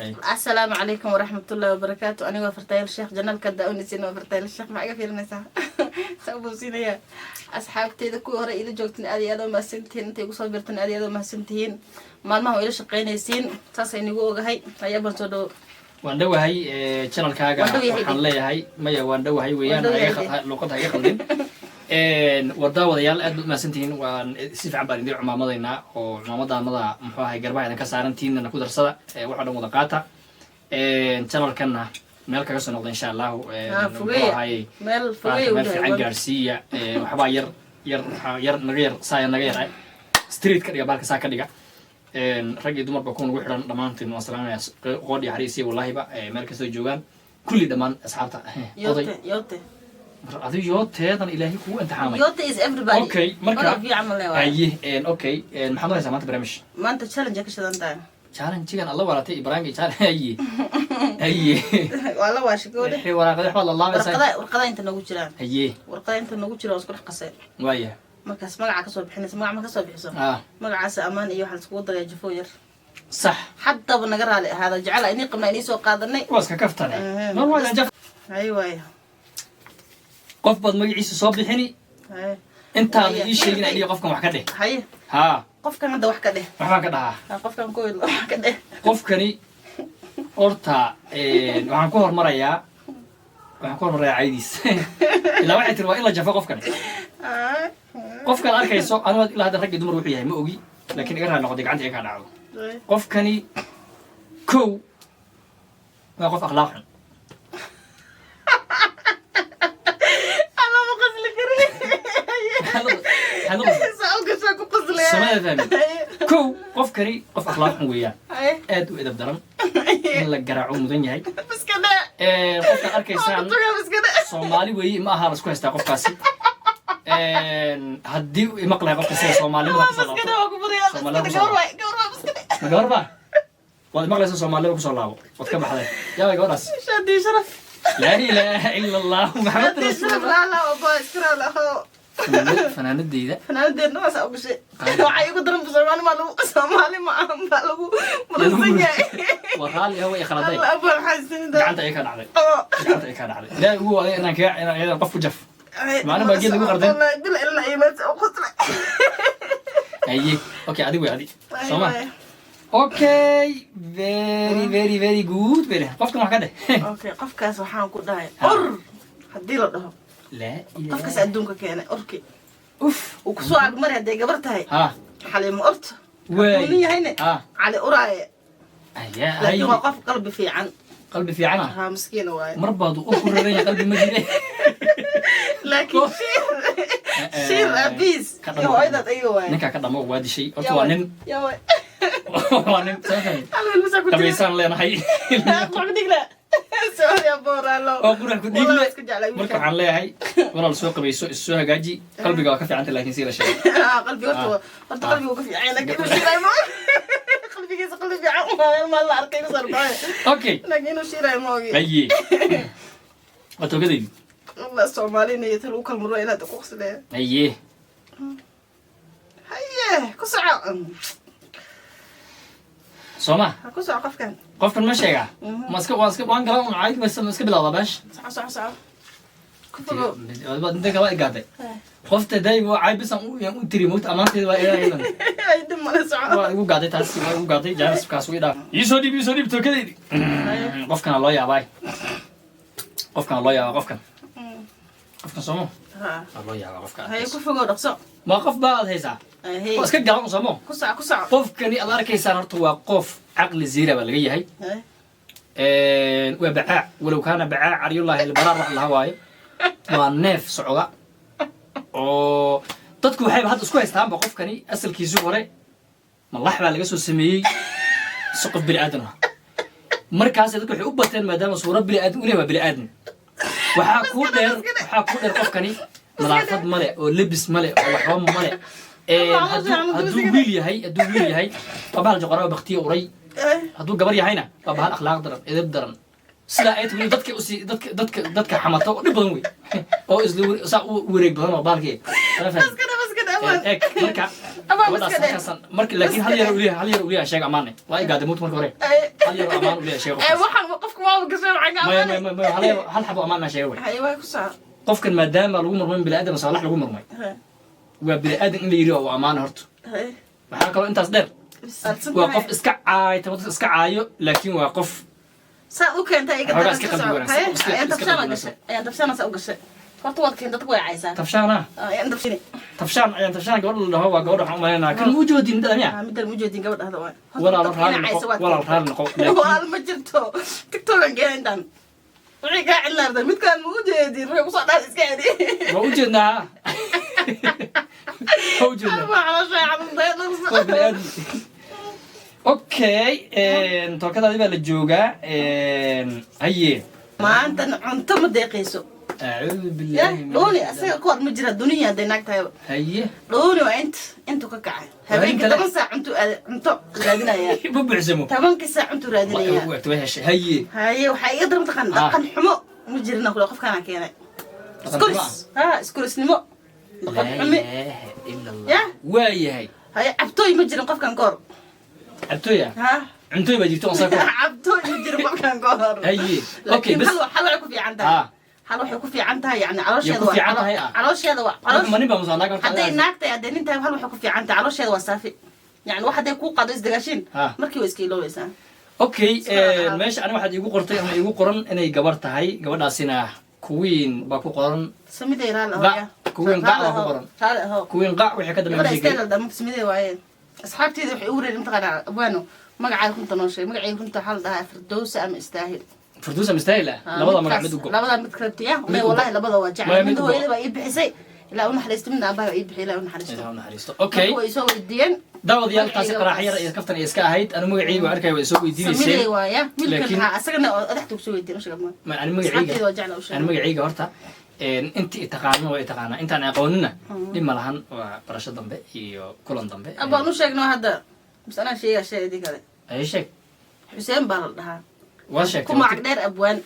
السلام عليكم ورحمة الله وبركاته. أنا وفرتايل الشيخ جنال كدا ونسينا وفرتايل الشيخ معك في النساء سأبو سينيا أصحابتي ذا كوه رأي إذا جوكتن أدي هذا ما سنتين أنتي وصابرتن أدي هذا ما سنتين ما هو إلى شقين يسين تاسين يقول هاي هيا بنصدو وندو هاي channel كاغا waxaan leeyahay maya wandhow hay weeyaan luqad hay qaldin wada wadayaal aad u maasantiin waan si fiican baan idin cumaamadeena oo cumaamadaanada muxuu ahay garbaha ka saarantiinna ku darsada waxa dhan wada qaata channel-kana meel kaga soo noqdo insha Allah meel fogay meel fiican gaarsiiya waxba yar naga yar street ka dhiga baalka saa ka dhiga rag iyo dumarba kuwan ugu xiran dhammaantiin waan salaamayaa qoodhi xariisiya wallahi ba meel kastoo joogaan kulli dhammaan asxaabta yote adigu yooteedan ilaahay kugu imtixaamay yote is everybody okay marka fi amal leeyahay ayi okay maxaad haysaa maanta barnaamij maanta challenge ka shidantaa challenge-gan alla waratay ibraahim challenge ayi wala waashigooda wixii waraaqada waxba la laabaysaa warqada inta nagu jiraan ayi warqada inta nagu jiro isku dhaqasay waaya markaas magaca ka soo bixinaysa magaca ma ka soo bixiso magacaas amaan iyo waxa isku daray jafo yar صح حتى بنقرا هذا جعل اني قمنا اني سو قادني واسكا كفتني ما هو جف ايوه قف بد مغيسو سو بخيني انت اي شيغنا اني قفكم wax ka dheh hay ha qofkan hada wax ka dheh waxa ka dhaha qofkan ku wax ka dheh qofkani horta waxaan ku hormarayaa aydiis ila waxa tir waa ila jafa qofkani qofkan arkayso anoo ila hada rag iyo dumar wuxuu yahay ma ogi laakiin iga raad noqday gacanta ay ka dhacdo qofkani kow waa qof akhlaaq xun kow qofkani qof akhlaaq xun weeyaan aad u edab daran in la garaaco mudan yahay qofka arkaysaan Soomaali weeye ma aha la isku haystaa qofkaasi haddii maqlay qofka sida Soomaalida ku soo laabo gabarba wad maqlaysa Soomaalida ku soo laabo wad ka baxday yaa gabadhaas shadi sharaf la ilaha illa allah muhammad rasulullah la oo iskra lahu fanaanadeyda ma soo gashay waxay ugu daran Soomaali ma aha lagu mudan yahay waraali hawa ay khaladay abu xasan gacanta ay ka dhacday ilaa ugu waday inaan qof ku jaf معنا باقي اللي قردين بلا إلا إيمات أو قصرة أيه أوكي عادي وعادي سما أوكي very good very قفك ما كده أوكي قفك سبحان كده أر هدي له ده لا قفك سأدونك كأنه أركي أوف وكسو أجمر هدي جبرتها ها حليم أرت وين هنا على أراي أيه لكن وقف قلبي في عنها ها مسكين واي مربض وأخر ريا قلبي ما جري لكن شير أبيس يا أيضا أيوة نكا كذا ما هو هذا الشيء أتوانين يا وي وانين سافن طب يسان لنا هاي لا سوري يا بورا لو أقول لك ديجلة مركب عن ليه هاي ولا السوق بيسوق السوق جاجي قلبي قاعد كفي عنك لكن سير شيء قلبي قلت قلبي وقف عينك قلبي عمر ما الله أركي صار بعد أوكي لكنه شيء موجي أيه أتوقع والله الصوماليين يتلو كل مرة إلى دقوق سلاه أيه هيه كسعة سوما كسعة قف كان ما شيء ماسك وان قلنا عايز بس ماسك بالله باش صح كفوا انت قاعد قاعد خفت داي وعاي بس يعني تريموت امانتي waa ilaa ilan ay dhammaan socod ugu gaaday taasi ugu gaaday jaanis kaas way dhaaf isoo dib tokadeedi qofkan loo yaabay qofkan somo loo yaabay qofkan hay ku fogo dhaqso ma qof baad haysaa waa iska galan somo ku sac qofkani aad arkaysaan horta waa qof aqli ziira baa laga yahay waa bacaa walow kaana bacaa ariyullahi albarar wax laha waaye waa neef socda oo dadku waxay hadda isku haystaanba qofkani asalkiisu hore malax baa laga soo sameeyey suqaf bini aadan markaas dadku waxay u bateen maadaama suurad bini aadan u leeyahay bini aadan waxaa ku dheer qofkani nadaafad male oo labis male oo waxba male hadduu wiil yahay waa bahal joqoraa baktiya uray hadduu gabar yahayna waa bahal akhlaaq daran edeb daran sidaa ay tahay dadka xamata oo dhib badan wey oo isla saa u wareeg badan oo baalkii marka markii laakiin hal yar uliya sheeg amaane waa ay gaadamut marka hore hal yar amaan uliya sheeg waxaan qofka waa gashay hal xabo amaana sheeg way hay waa ku saa qofkan maadaama lagu murmay bini aadam salax lagu murmay waa bini aadam in la yiri oo amaan horto waxa kale intaas dheer waa qof iska caay tabad iska caayo laakiin waa qof saa u keentay iga tabshana saa u gashay horta waad keentay dadku way caaysaa tabshana tabshaan gabadha la dhaho waa gabadha waxaan umaleynaa kan muu joodin dadamiya midda muu joodin gabadha hada waa walaal raali noqo walaal ma jirto tiktokan geentan wixii kaa cilaarda midkaan muu jeedin way kusoo dhaal iska edi waa u jeednaa okay tookadaadi baa la joogaa haye maantan cunto ma deeqayso acuudu billahi dhooni asaga koor ma jira duniya hadday naag tahay haye dhooni waa intu ka kacay habeenkii 10 saac cunto raadinaya bubuxsamo 10 saac cunto raadinaya waa heshay haye waxaa iga daran dhaqan xumo ma jirna kula qofkaana keenay iskurisnimo waayahay haye cabtooy ma jirin qofkan koor cabtooya cuntoy baa jirto onsa cabtooy ma jirin qofkan koor haye okay bas hal waxay ku fiican tahay hal waxay ku fiican tahay yani caloosheeda waa manin baa musaanaag hadday naagtay hadday nin tahay hal waxay ku fiican tahay caloosheeda waa saafi yani wax hadday kuu qaado isdagaashiin markii waa iska iloobaysaa okay meesha aniga waxaad iigu qortay ama iigu qoran inay gabar tahay gabadhaasina queen baa ku qoran samidey queen qac baa ku qoran queen qac wixii ka dambeeyay waayeen asxaabteeda waxay u wareereen intaqana abwaano magacaaga runta noo sheeg magacayga runta waxaa la dhahaa firdowsa ama istaahil firdowsa ama istaahil labada magac mid ugu labada mid karabtiya may wallahi labada waa jecel mid hooyada baa ii bixisay ilaa una xariisto midna aabbaha ii bixiyay ilaa una xariisto okay way soo weydiiyeen daawadayaal taasi qaraaxyada iyo kaftan iska ahayd aniga magacayga arkay way soo weydiinaysay samidey waaya wiilkan asagana adaxtu soo weydiin ushaga ma aniga magacayga horta intii taqaano way taqaana intaan aqoonina dhib ma lahan waa barasho dambe iyo kulan dambe abaan u sheegno hadda bas anaa sheegay kale ay sheeg xuseen baa la dhahaa waa sheegtay kuma cagdheer abwaan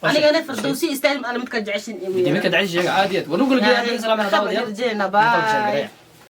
anigana firdowsi istaahil midka jeceshin midka jeceshin sheega aad iyo aad wanugu la geeyay salaam alaykum daawadayaal